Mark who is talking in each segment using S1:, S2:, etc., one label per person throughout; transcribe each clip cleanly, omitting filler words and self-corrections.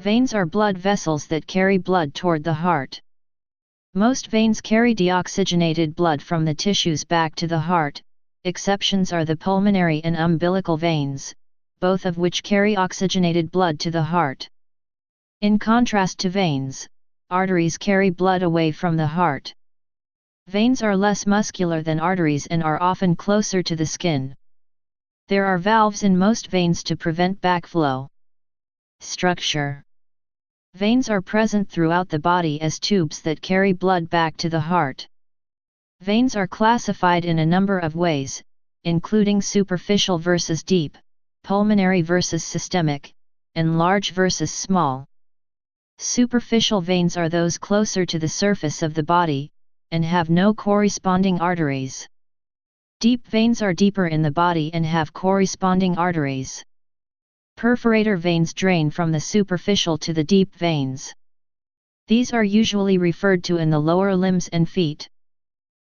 S1: Veins are blood vessels that carry blood toward the heart. Most veins carry deoxygenated blood from the tissues back to the heart. Exceptions are the pulmonary and umbilical veins, both of which carry oxygenated blood to the heart. In contrast to veins, arteries carry blood away from the heart. Veins are less muscular than arteries and are often closer to the skin. There are valves in most veins to prevent backflow. Structure. Veins are present throughout the body as tubes that carry blood back to the heart. Veins are classified in a number of ways, including superficial versus deep, pulmonary versus systemic, and large versus small. Superficial veins are those closer to the surface of the body, and have no corresponding arteries. Deep veins are deeper in the body and have corresponding arteries. Perforator veins drain from the superficial to the deep veins. These are usually referred to in the lower limbs and feet.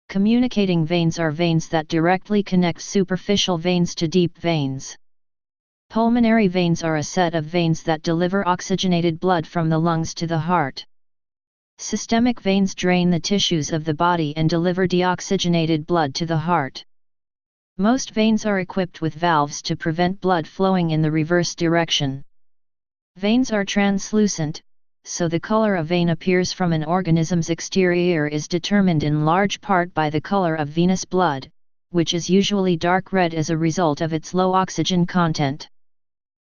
S1: Communicating veins are veins that directly connect superficial veins to deep veins. Pulmonary veins are a set of veins that deliver oxygenated blood from the lungs to the heart. Systemic veins drain the tissues of the body and deliver deoxygenated blood to the heart. Most veins are equipped with valves to prevent blood flowing in the reverse direction. Veins are translucent, so the color a vein appears from an organism's exterior is determined in large part by the color of venous blood, which is usually dark red as a result of its low oxygen content.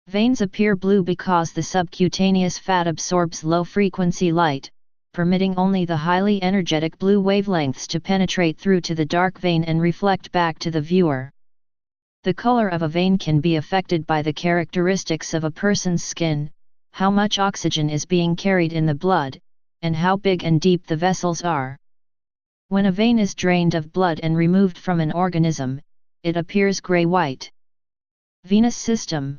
S1: Veins appear blue because the subcutaneous fat absorbs low-frequency light, permitting only the highly energetic blue wavelengths to penetrate through to the dark vein and reflect back to the viewer. The color of a vein can be affected by the characteristics of a person's skin, how much oxygen is being carried in the blood, and how big and deep the vessels are. When a vein is drained of blood and removed from an organism, it appears gray-white. Venous system.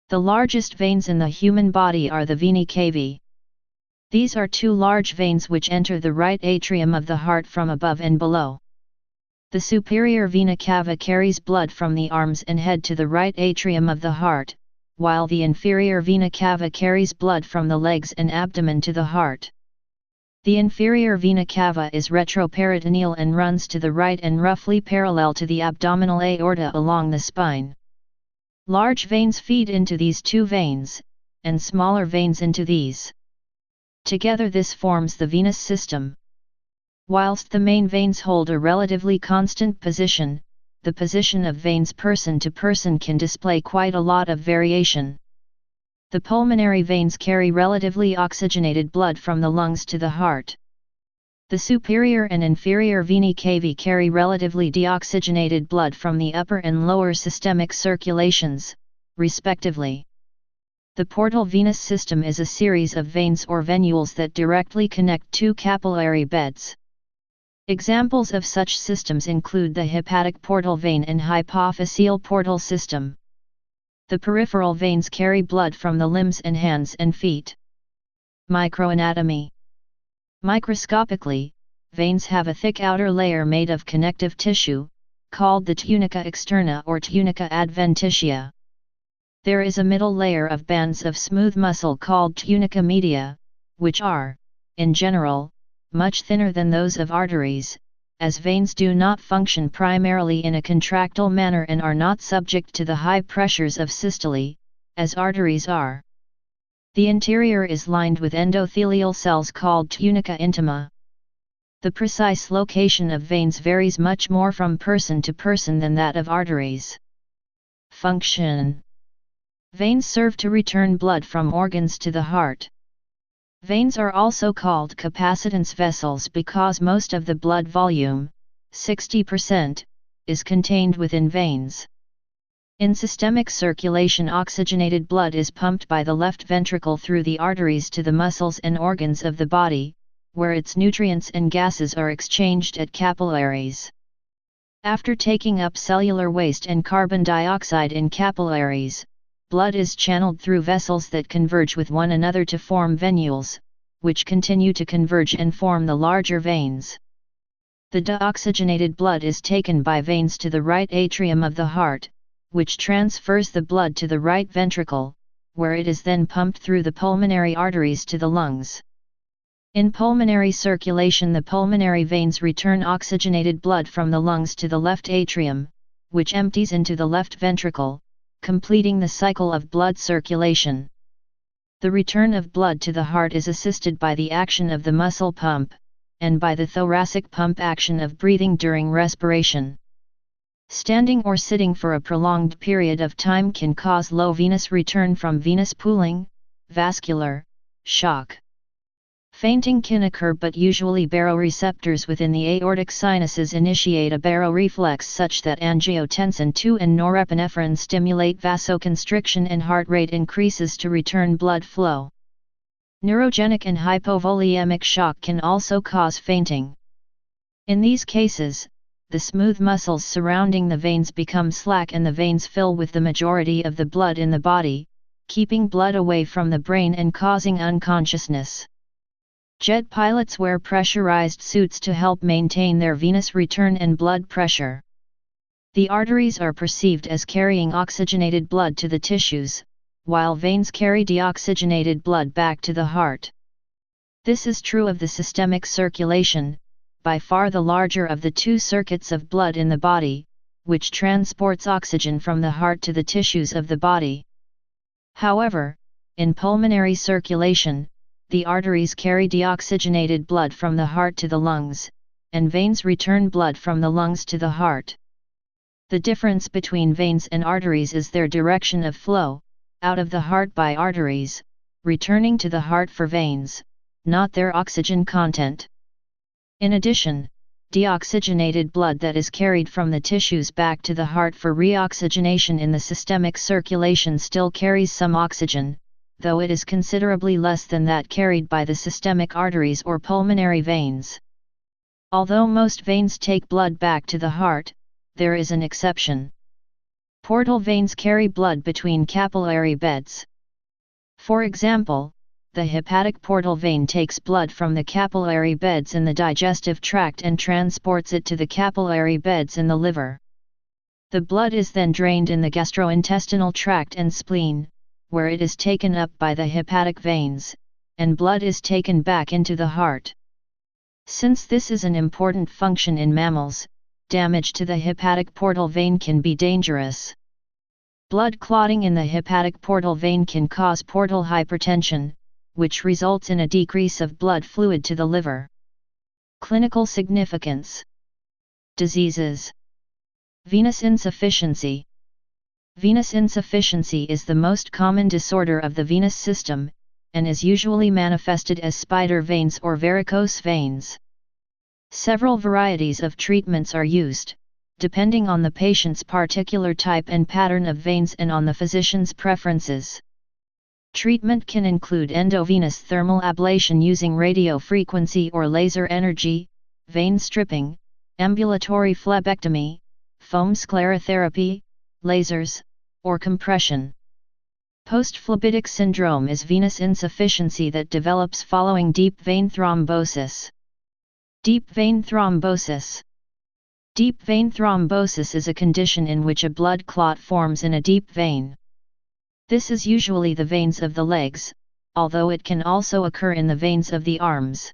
S1: The largest veins in the human body are the venae cavae. These are two large veins which enter the right atrium of the heart from above and below. The superior vena cava carries blood from the arms and head to the right atrium of the heart, while the inferior vena cava carries blood from the legs and abdomen to the heart. The inferior vena cava is retroperitoneal and runs to the right and roughly parallel to the abdominal aorta along the spine. Large veins feed into these two veins, and smaller veins into these. Together this forms the venous system. Whilst the main veins hold a relatively constant position, the position of veins person to person can display quite a lot of variation. The pulmonary veins carry relatively oxygenated blood from the lungs to the heart. The superior and inferior venae cavae carry relatively deoxygenated blood from the upper and lower systemic circulations, respectively. The portal venous system is a series of veins or venules that directly connect two capillary beds. Examples of such systems include the hepatic portal vein and hypophyseal portal system. The peripheral veins carry blood from the limbs and hands and feet. Microanatomy. Microscopically, veins have a thick outer layer made of connective tissue, called the tunica externa or tunica adventitia. There is a middle layer of bands of smooth muscle called tunica media, which are, in general, much thinner than those of arteries, as veins do not function primarily in a contractile manner and are not subject to the high pressures of systole, as arteries are. The interior is lined with endothelial cells called tunica intima. The precise location of veins varies much more from person to person than that of arteries. Function. Veins serve to return blood from organs to the heart. Veins are also called capacitance vessels because most of the blood volume, 60%, is contained within veins. In systemic circulation, oxygenated blood is pumped by the left ventricle through the arteries to the muscles and organs of the body, where its nutrients and gases are exchanged at capillaries. After taking up cellular waste and carbon dioxide in capillaries, blood is channeled through vessels that converge with one another to form venules, which continue to converge and form the larger veins. The deoxygenated blood is taken by veins to the right atrium of the heart, which transfers the blood to the right ventricle, where it is then pumped through the pulmonary arteries to the lungs. In pulmonary circulation, the pulmonary veins return oxygenated blood from the lungs to the left atrium, which empties into the left ventricle, completing the cycle of blood circulation. The return of blood to the heart is assisted by the action of the muscle pump, and by the thoracic pump action of breathing during respiration. Standing or sitting for a prolonged period of time can cause low venous return from venous pooling, vascular shock. Fainting can occur, but usually baroreceptors within the aortic sinuses initiate a baroreflex such that angiotensin II and norepinephrine stimulate vasoconstriction and heart rate increases to return blood flow. Neurogenic and hypovolemic shock can also cause fainting. In these cases, the smooth muscles surrounding the veins become slack and the veins fill with the majority of the blood in the body, keeping blood away from the brain and causing unconsciousness. Jet pilots wear pressurized suits to help maintain their venous return and blood pressure. The arteries are perceived as carrying oxygenated blood to the tissues, while veins carry deoxygenated blood back to the heart. This is true of the systemic circulation, by far the larger of the two circuits of blood in the body, which transports oxygen from the heart to the tissues of the body. However, in pulmonary circulation, the arteries carry deoxygenated blood from the heart to the lungs, and veins return blood from the lungs to the heart. The difference between veins and arteries is their direction of flow, out of the heart by arteries, returning to the heart for veins, not their oxygen content. In addition, deoxygenated blood that is carried from the tissues back to the heart for reoxygenation in the systemic circulation still carries some oxygen, though it is considerably less than that carried by the systemic arteries or pulmonary veins. Although most veins take blood back to the heart, there is an exception. Portal veins carry blood between capillary beds. For example, the hepatic portal vein takes blood from the capillary beds in the digestive tract and transports it to the capillary beds in the liver. The blood is then drained in the gastrointestinal tract and spleen, where it is taken up by the hepatic veins, and blood is taken back into the heart. Since this is an important function in mammals, damage to the hepatic portal vein can be dangerous. Blood clotting in the hepatic portal vein can cause portal hypertension, which results in a decrease of blood fluid to the liver. Clinical significance. Diseases. Venous insufficiency. Venous insufficiency is the most common disorder of the venous system, and is usually manifested as spider veins or varicose veins. Several varieties of treatments are used, depending on the patient's particular type and pattern of veins and on the physician's preferences. Treatment can include endovenous thermal ablation using radiofrequency or laser energy, vein stripping, ambulatory phlebectomy, foam sclerotherapy, lasers, or compression. Post-phlebitic syndrome is venous insufficiency that develops following deep vein thrombosis. Deep vein thrombosis. Deep vein thrombosis is a condition in which a blood clot forms in a deep vein. This is usually the veins of the legs, although it can also occur in the veins of the arms.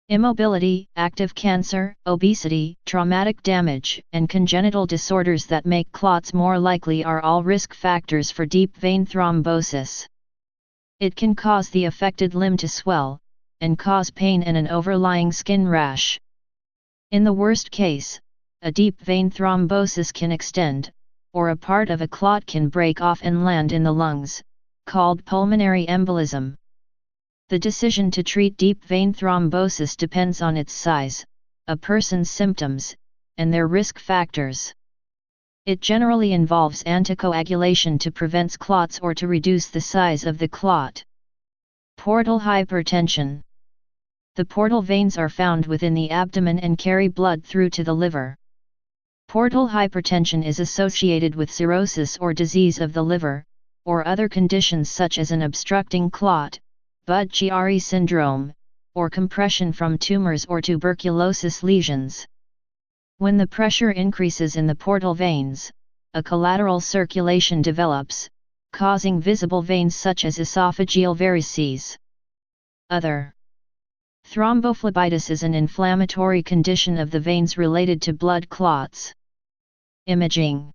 S1: Immobility, active cancer, obesity, traumatic damage, and congenital disorders that make clots more likely are all risk factors for deep vein thrombosis. It can cause the affected limb to swell, and cause pain and an overlying skin rash. In the worst case, a deep vein thrombosis can extend, or a part of a clot can break off and land in the lungs, called pulmonary embolism. The decision to treat deep vein thrombosis depends on its size, a person's symptoms, and their risk factors. It generally involves anticoagulation to prevent clots or to reduce the size of the clot. Portal hypertension. The portal veins are found within the abdomen and carry blood through to the liver. Portal hypertension is associated with cirrhosis or disease of the liver, or other conditions such as an obstructing clot, Budd-Chiari syndrome, or compression from tumors or tuberculosis lesions. When the pressure increases in the portal veins, a collateral circulation develops, causing visible veins such as esophageal varices. Other. Thrombophlebitis is an inflammatory condition of the veins related to blood clots. Imaging.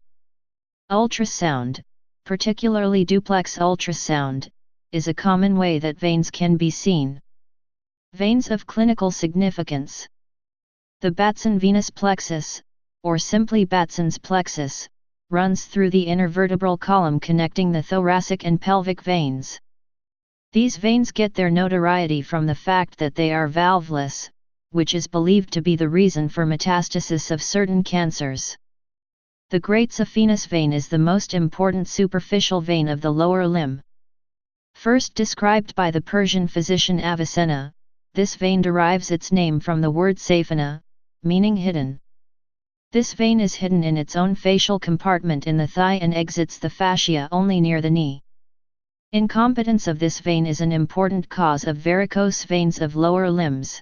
S1: Ultrasound, particularly duplex ultrasound, is a common way that veins can be seen. Veins of clinical significance. The Batson venous plexus, or simply Batson's plexus, runs through the inner vertebral column connecting the thoracic and pelvic veins. These veins get their notoriety from the fact that they are valveless, which is believed to be the reason for metastasis of certain cancers. The great Saphenous vein is the most important superficial vein of the lower limb. First described by the Persian physician Avicenna, this vein derives its name from the word Saphena, meaning hidden. This vein is hidden in its own facial compartment in the thigh and exits the fascia only near the knee. Incompetence of this vein is an important cause of varicose veins of lower limbs.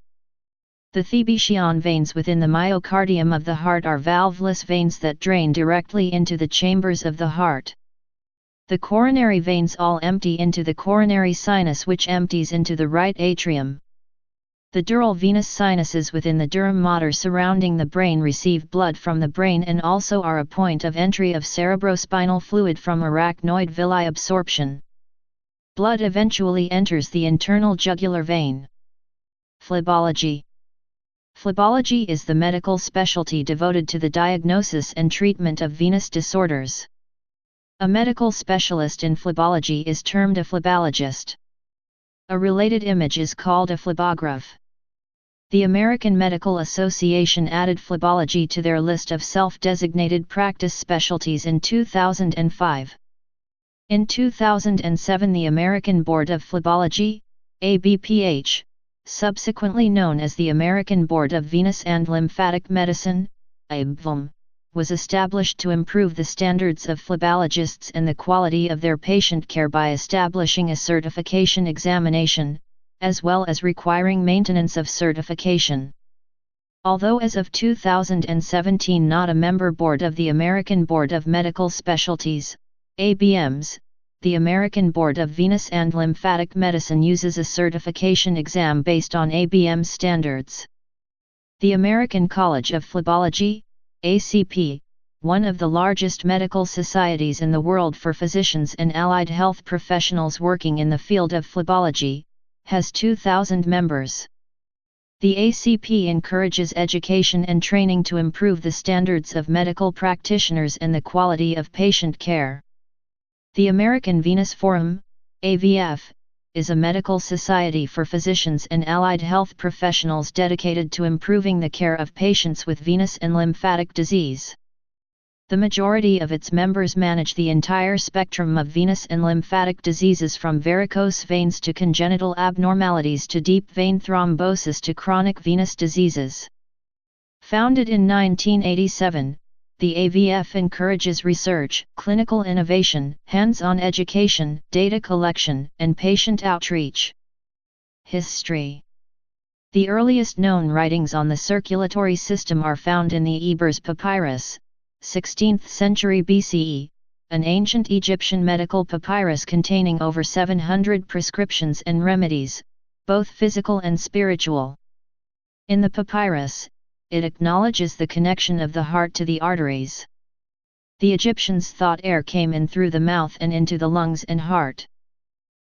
S1: The Thebetian veins within the myocardium of the heart are valveless veins that drain directly into the chambers of the heart. The coronary veins all empty into the coronary sinus, which empties into the right atrium. The dural venous sinuses within the dura mater surrounding the brain receive blood from the brain and also are a point of entry of cerebrospinal fluid from arachnoid villi absorption. Blood eventually enters the internal jugular vein. Phlebology. Phlebology is the medical specialty devoted to the diagnosis and treatment of venous disorders. A medical specialist in phlebology is termed a phlebologist. A related image is called a phlebograph. The American Medical Association added phlebology to their list of self-designated practice specialties in 2005. In 2007, the American Board of Phlebology, ABPH, subsequently known as the American Board of Venous and Lymphatic Medicine, ABVM, was established to improve the standards of phlebologists and the quality of their patient care by establishing a certification examination, as well as requiring maintenance of certification. Although as of 2017 not a member board of the American Board of Medical Specialties, ABMs, the American Board of Venous and Lymphatic Medicine uses a certification exam based on ABM standards. The American College of Phlebology, ACP, one of the largest medical societies in the world for physicians and allied health professionals working in the field of phlebology, has 2,000 members. The ACP encourages education and training to improve the standards of medical practitioners and the quality of patient care. The American Venous Forum, AVF, is a medical society for physicians and allied health professionals dedicated to improving the care of patients with venous and lymphatic disease. The majority of its members manage the entire spectrum of venous and lymphatic diseases from varicose veins to congenital abnormalities to deep vein thrombosis to chronic venous diseases. Founded in 1987, the AVF encourages research, clinical innovation, hands-on education, data collection, and patient outreach. History. The earliest known writings on the circulatory system are found in the Ebers Papyrus, 16th century BCE, an ancient Egyptian medical papyrus containing over 700 prescriptions and remedies, both physical and spiritual. In the papyrus, it acknowledges the connection of the heart to the arteries. The Egyptians thought air came in through the mouth and into the lungs and heart.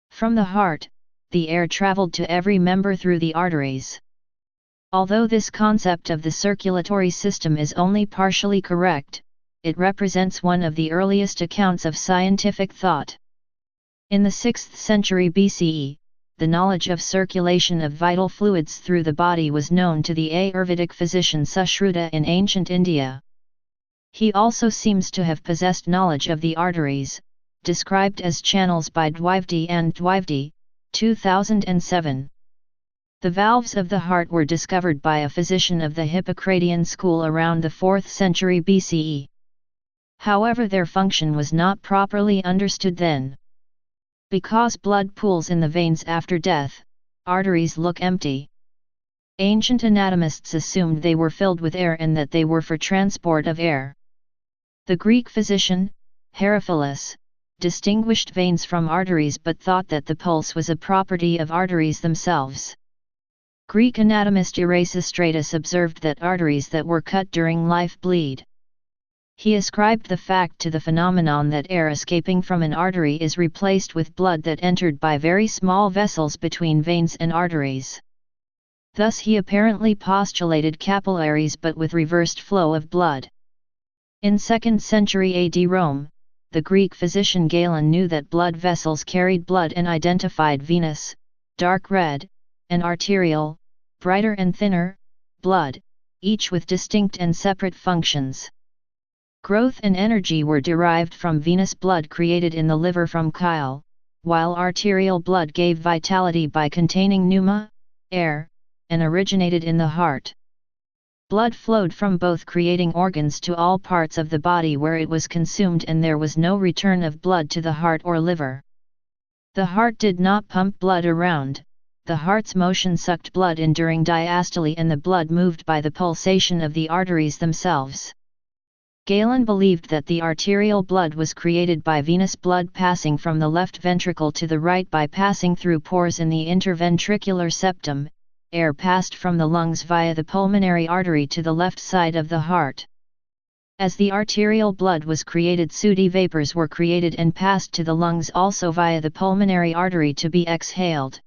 S1: From the heart, the air traveled to every member through the arteries. Although this concept of the circulatory system is only partially correct, it represents one of the earliest accounts of scientific thought. In the 6th century BCE, the knowledge of circulation of vital fluids through the body was known to the Ayurvedic physician Sushruta in ancient India. He also seems to have possessed knowledge of the arteries, described as channels by Dwivedi and Dwivedi, 2007. The valves of the heart were discovered by a physician of the Hippocratean school around the 4th century BCE. However, their function was not properly understood then. Because blood pools in the veins after death, arteries look empty. Ancient anatomists assumed they were filled with air and that they were for transport of air. The Greek physician, Herophilus, distinguished veins from arteries but thought that the pulse was a property of arteries themselves. Greek anatomist Erasistratus observed that arteries that were cut during life bleed. He ascribed the fact to the phenomenon that air escaping from an artery is replaced with blood that entered by very small vessels between veins and arteries. Thus he apparently postulated capillaries but with reversed flow of blood. In 2nd century AD Rome, the Greek physician Galen knew that blood vessels carried blood and identified venous, dark red, and arterial, brighter and thinner, blood, each with distinct and separate functions. Growth and energy were derived from venous blood created in the liver from chyle, while arterial blood gave vitality by containing pneuma, air, and originated in the heart. Blood flowed from both creating organs to all parts of the body where it was consumed, and there was no return of blood to the heart or liver. The heart did not pump blood around, the heart's motion sucked blood in during diastole and the blood moved by the pulsation of the arteries themselves. Galen believed that the arterial blood was created by venous blood passing from the left ventricle to the right by passing through pores in the interventricular septum. Air passed from the lungs via the pulmonary artery to the left side of the heart. As the arterial blood was created, sooty vapors were created and passed to the lungs also via the pulmonary artery to be exhaled.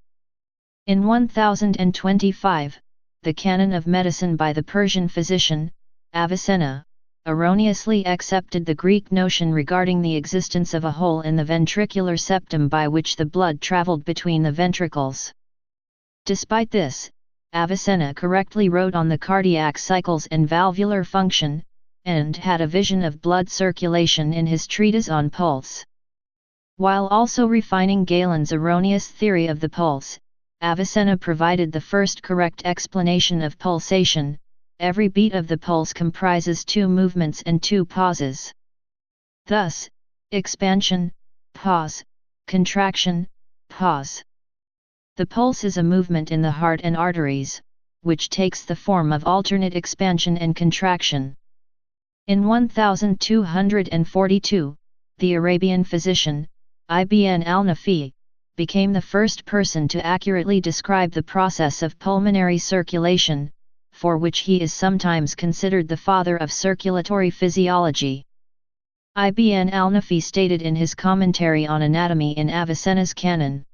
S1: In 1025, the Canon of Medicine by the Persian physician, Avicenna, erroneously accepted the Greek notion regarding the existence of a hole in the ventricular septum by which the blood traveled between the ventricles. Despite this, Avicenna correctly wrote on the cardiac cycles and valvular function, and had a vision of blood circulation in his treatise on pulse. While also refining Galen's erroneous theory of the pulse, Avicenna provided the first correct explanation of pulsation. Every beat of the pulse comprises 2 movements and 2 pauses. Thus, expansion, pause, contraction, pause. The pulse is a movement in the heart and arteries, which takes the form of alternate expansion and contraction. In 1242, the Arabian physician, Ibn al-Nafi, became the first person to accurately describe the process of pulmonary circulation, for which he is sometimes considered the father of circulatory physiology. Ibn al-Nafi stated in his commentary on anatomy in Avicenna's canon,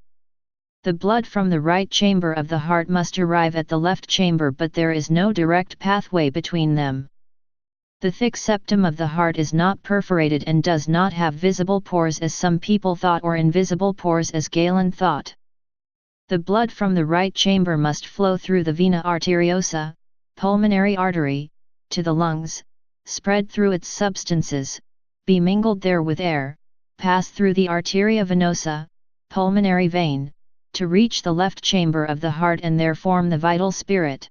S1: "The blood from the right chamber of the heart must arrive at the left chamber, but there is no direct pathway between them. The thick septum of the heart is not perforated and does not have visible pores as some people thought, or invisible pores as Galen thought. The blood from the right chamber must flow through the vena arteriosa, pulmonary artery, to the lungs, spread through its substances, be mingled there with air, pass through the arteria venosa, pulmonary vein, to reach the left chamber of the heart and there form the vital spirit."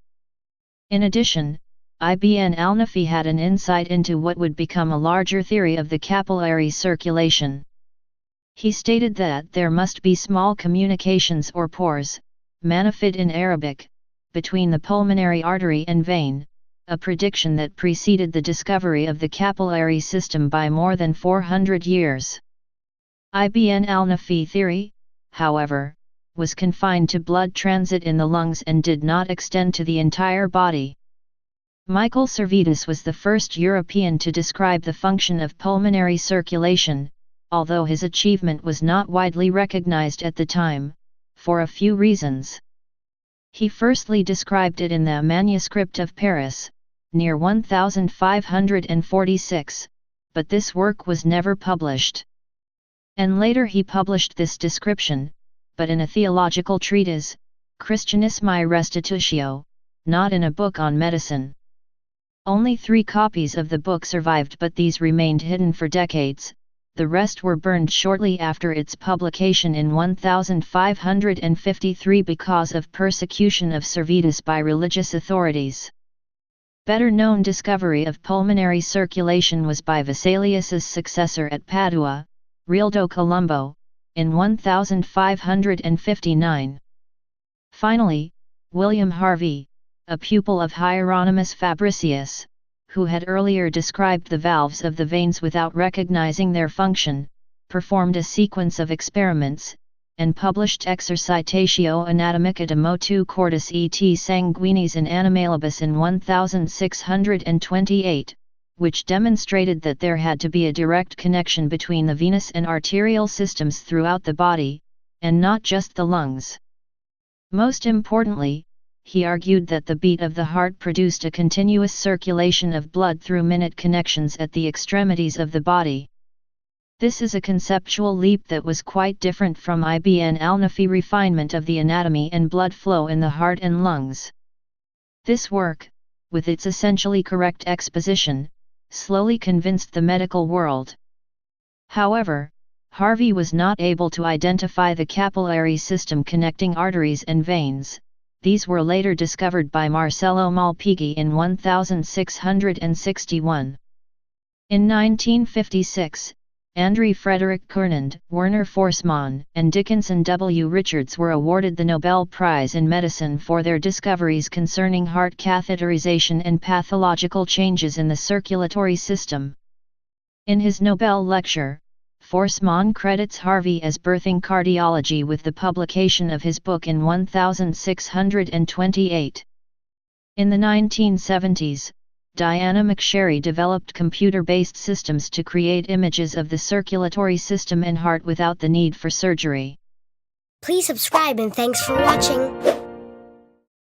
S1: In addition, Ibn al-Nafi had an insight into what would become a larger theory of the capillary circulation. He stated that there must be small communications or pores, manafid in Arabic, between the pulmonary artery and vein, a prediction that preceded the discovery of the capillary system by more than 400 years. Ibn al-Nafi theory, however, was confined to blood transit in the lungs and did not extend to the entire body. Michael Servetus was the first European to describe the function of pulmonary circulation, although his achievement was not widely recognized at the time, for a few reasons. He firstly described it in the manuscript of Paris, near 1546, but this work was never published. And later he published this description, but in a theological treatise, Christianismi Restitutio, not in a book on medicine. Only 3 copies of the book survived, but these remained hidden for decades. The rest were burned shortly after its publication in 1553 because of persecution of Servetus by religious authorities. Better known discovery of pulmonary circulation was by Vesalius's successor at Padua, Rildo Colombo, in 1559. Finally, William Harvey, a pupil of Hieronymus Fabricius, who had earlier described the valves of the veins without recognizing their function, performed a sequence of experiments, and published Exercitatio Anatomica de motu cordis et sanguinis in Animalibus in 1628, which demonstrated that there had to be a direct connection between the venous and arterial systems throughout the body, and not just the lungs. Most importantly, he argued that the beat of the heart produced a continuous circulation of blood through minute connections at the extremities of the body. This is a conceptual leap that was quite different from Ibn al-Nafi refinement of the anatomy and blood flow in the heart and lungs. This work, with its essentially correct exposition, slowly convinced the medical world. However, Harvey was not able to identify the capillary system connecting arteries and veins. These were later discovered by Marcello Malpighi in 1661. In 1956, André Frederick Cournand, Werner Forssmann, and Dickinson W. Richards were awarded the Nobel Prize in Medicine for their discoveries concerning heart catheterization and pathological changes in the circulatory system. In his Nobel lecture, Forssmann credits Harvey as birthing cardiology with the publication of his book in 1628. In the 1970s, Diana McSherry developed computer-based systems to create images of the circulatory system and heart without the need for surgery.
S2: Please subscribe and thanks for watching.